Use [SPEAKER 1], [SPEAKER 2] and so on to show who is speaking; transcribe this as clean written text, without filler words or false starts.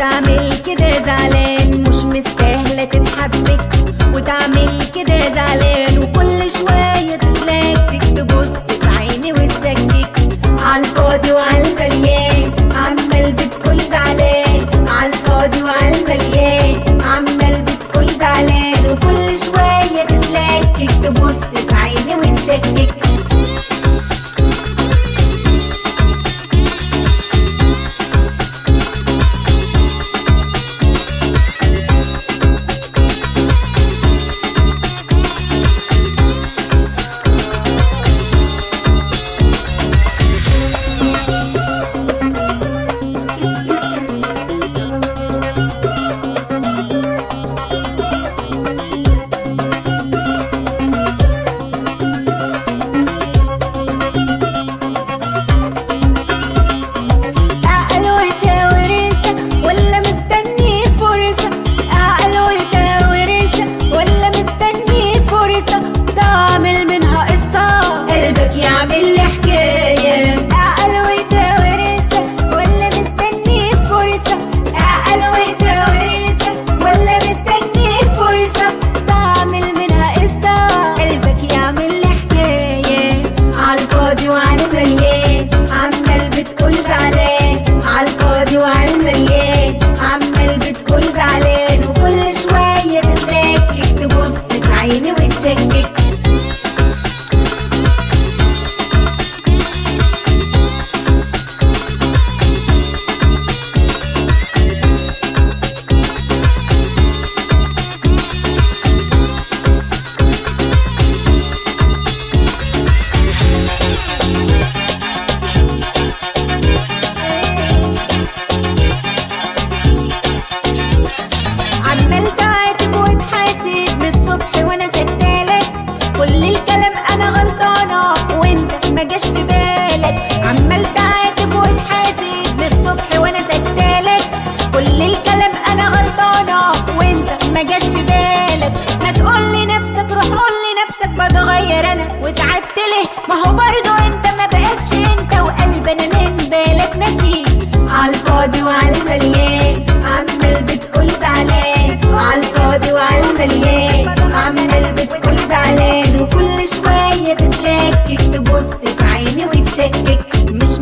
[SPEAKER 1] وتعمل كده زعلان، مش مستاهلة تتحبك وتعمل كده زعلان، وكل شوية تتلكك تبص في عيني وتشكك عالفاضي وعالمليان، عمال بتقول زعلان عالفاضي وعالمليان، عمال بتقول زعلان، وكل شوية تتلكك تبص في عيني وتشكك. عمال بتقول زعلان، وكل شوية تتلكك تبص في عيني وتشكك. عمال تعاتب وتحاسب من الصبح وانا سكتالك، كل الكلام انا غلطانه وانت ما جاش في بالك، عمال تعاتب وتحاسب من الصبح وانا سكتالك، كل الكلام انا غلطانه وانت ما جاش في بالك، ما تقول لنفسك روح قول لنفسك بتغير انا وتعبت ليه، ما هو برضه انت ما بقتش انت، وقلب انا من بالك نسيت عالفاضي وعالمليان، عمال بتقول زعلان عالفاضي وعالمليان، عمال بتقول زعلان، وكل شوية تتلكك تبص في عيني وتشكك، مش